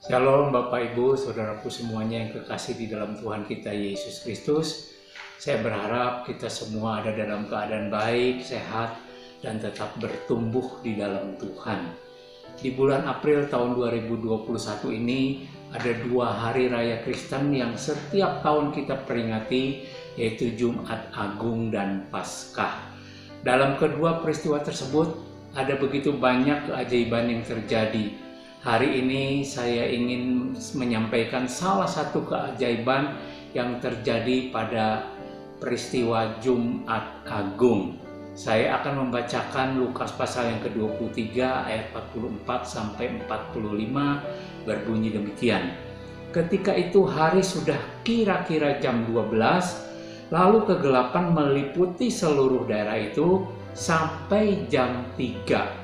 Shalom Bapak Ibu, Saudaraku semuanya yang kekasih di dalam Tuhan kita Yesus Kristus. Saya berharap kita semua ada dalam keadaan baik, sehat, dan tetap bertumbuh di dalam Tuhan. Di bulan April tahun 2021 ini ada 2 hari raya Kristen yang setiap tahun kita peringati, yaitu Jumat Agung dan Paskah. Dalam kedua peristiwa tersebut ada begitu banyak keajaiban yang terjadi. Hari ini saya ingin menyampaikan salah satu keajaiban yang terjadi pada peristiwa Jumat Agung. Saya akan membacakan Lukas pasal yang ke-23 ayat 44 sampai 45 berbunyi demikian. Ketika itu hari sudah kira-kira jam 12, lalu kegelapan meliputi seluruh daerah itu sampai jam 3.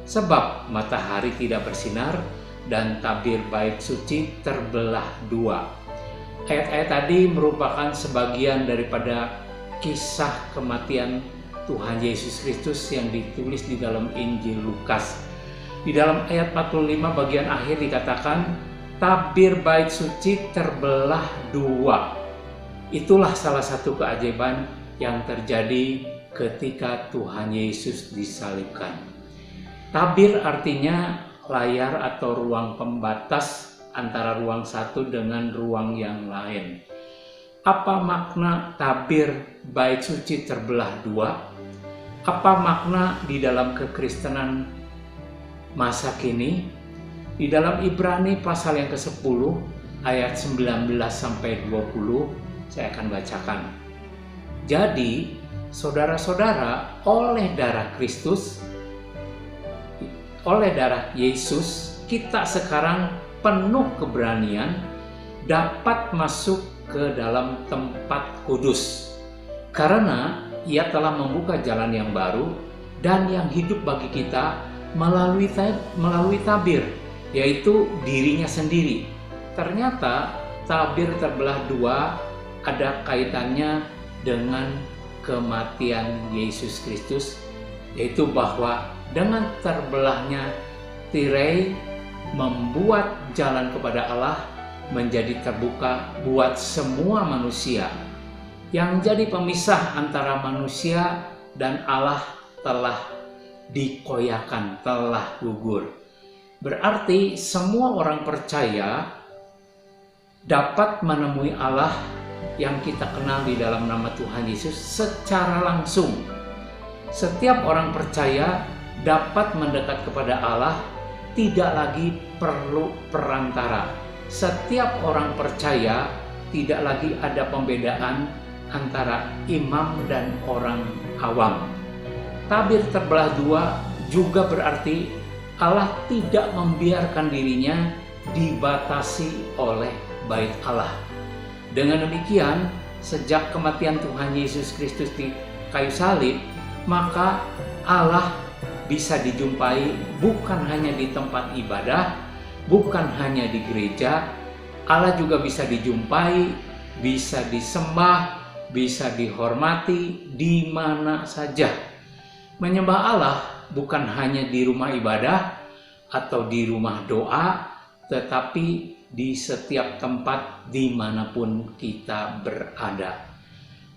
Sebab matahari tidak bersinar dan tabir bait suci terbelah 2. Ayat-ayat tadi merupakan sebagian daripada kisah kematian Tuhan Yesus Kristus yang ditulis di dalam Injil Lukas. Di dalam ayat 45 bagian akhir dikatakan tabir bait suci terbelah 2. Itulah salah satu keajaiban yang terjadi ketika Tuhan Yesus disalibkan. Tabir artinya layar atau ruang pembatas antara ruang satu dengan ruang yang lain. Apa makna tabir bait suci terbelah 2? Apa makna di dalam kekristenan masa kini? Di dalam Ibrani pasal yang ke-10 ayat 19 sampai 20 saya akan bacakan. Jadi, saudara-saudara, oleh darah Kristus, oleh darah Yesus, kita sekarang penuh keberanian dapat masuk ke dalam tempat kudus. Karena Ia telah membuka jalan yang baru dan yang hidup bagi kita melalui tabir, yaitu dirinya sendiri. Ternyata tabir terbelah 2 ada kaitannya dengan kematian Yesus Kristus, yaitu bahwa dengan terbelahnya tirai membuat jalan kepada Allah menjadi terbuka buat semua manusia. Yang jadi pemisah antara manusia dan Allah telah dikoyakan, telah gugur. Berarti semua orang percaya dapat menemui Allah yang kita kenal di dalam nama Tuhan Yesus secara langsung. Setiap orang percaya dapat mendekat kepada Allah, tidak lagi perlu perantara. Setiap orang percaya tidak lagi ada pembedaan antara imam dan orang awam. Tabir terbelah 2 juga berarti Allah tidak membiarkan dirinya dibatasi oleh bait Allah. Dengan demikian, sejak kematian Tuhan Yesus Kristus di kayu salib, maka Allah bisa dijumpai bukan hanya di tempat ibadah, bukan hanya di gereja. Allah juga bisa dijumpai, bisa disembah, bisa dihormati di mana saja. Menyembah Allah bukan hanya di rumah ibadah atau di rumah doa, tetapi di setiap tempat dimanapun kita berada.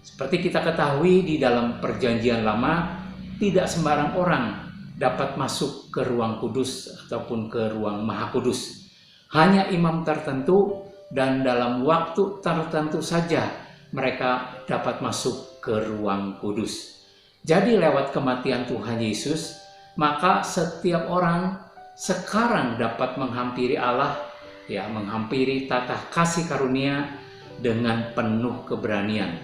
Seperti kita ketahui di dalam Perjanjian Lama, tidak sembarang orang dapat masuk ke ruang kudus ataupun ke ruang maha kudus. Hanya imam tertentu dan dalam waktu tertentu saja mereka dapat masuk ke ruang kudus. Jadi lewat kematian Tuhan Yesus, maka setiap orang sekarang dapat menghampiri Allah, menghampiri tata kasih karunia dengan penuh keberanian.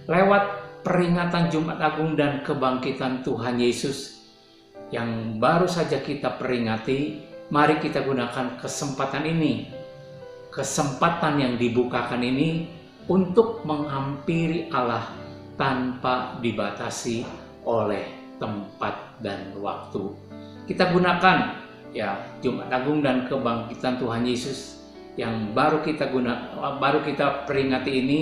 Lewat peringatan Jumat Agung dan kebangkitan Tuhan Yesus yang baru saja kita peringati, mari kita gunakan kesempatan ini, kesempatan yang dibukakan ini untuk menghampiri Allah tanpa dibatasi oleh tempat dan waktu. Kita gunakan Jumat Agung dan kebangkitan Tuhan Yesus yang baru kita peringati ini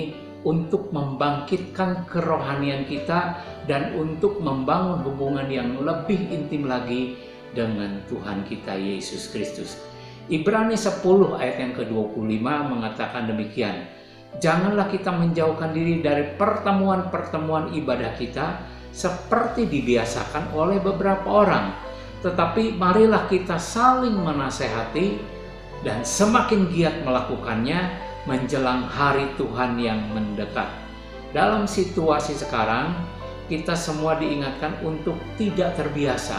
untuk membangkitkan kerohanian kita dan untuk membangun hubungan yang lebih intim lagi dengan Tuhan kita Yesus Kristus. Ibrani 10 ayat yang ke-25 mengatakan demikian. Janganlah kita menjauhkan diri dari pertemuan-pertemuan ibadah kita seperti dibiasakan oleh beberapa orang. Tetapi marilah kita saling menasehati dan semakin giat melakukannya menjelang hari Tuhan yang mendekat. Dalam situasi sekarang, kita semua diingatkan untuk tidak terbiasa,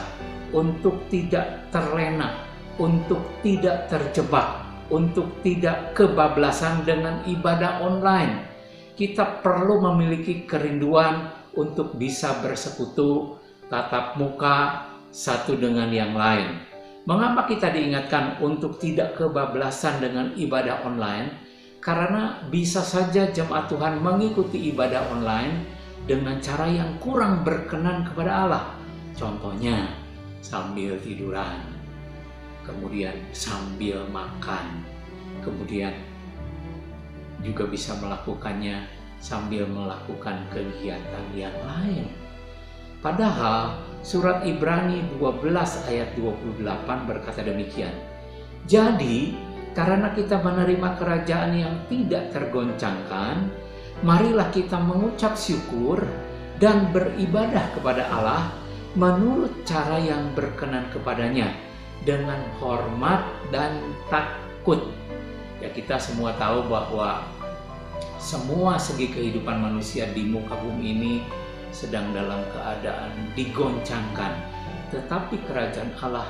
untuk tidak terlena, untuk tidak terjebak, untuk tidak kebablasan dengan ibadah online. Kita perlu memiliki kerinduan untuk bisa bersekutu, tatap muka satu dengan yang lain. Mengapa kita diingatkan untuk tidak kebablasan dengan ibadah online? Karena bisa saja jemaat Tuhan mengikuti ibadah online dengan cara yang kurang berkenan kepada Allah. Contohnya, sambil tiduran, kemudian sambil makan, kemudian juga bisa melakukannya sambil melakukan kegiatan yang lain. Padahal surat Ibrani 12 ayat 28 berkata demikian. Jadi, karena kita menerima kerajaan yang tidak tergoncangkan, marilah kita mengucap syukur dan beribadah kepada Allah menurut cara yang berkenan kepadanya, dengan hormat dan takut. Ya, kita semua tahu bahwa semua segi kehidupan manusia di muka bumi ini sedang dalam keadaan digoncangkan, tetapi kerajaan Allah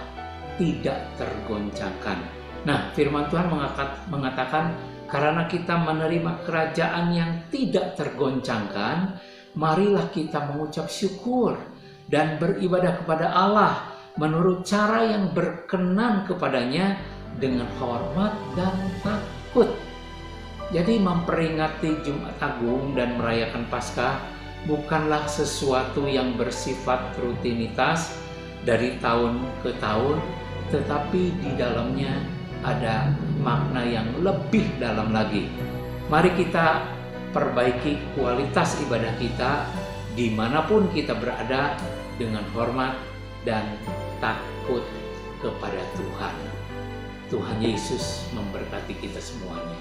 tidak tergoncangkan. Nah, firman Tuhan mengatakan karena kita menerima kerajaan yang tidak tergoncangkan, marilah kita mengucap syukur dan beribadah kepada Allah menurut cara yang berkenan kepadanya dengan hormat dan takut. Jadi memperingati Jumat Agung dan merayakan Paskah bukanlah sesuatu yang bersifat rutinitas dari tahun ke tahun, tetapi di dalamnya ada makna yang lebih dalam lagi. Mari kita perbaiki kualitas ibadah kita dimanapun kita berada dengan hormat dan takut kepada Tuhan. Tuhan Yesus memberkati kita semuanya.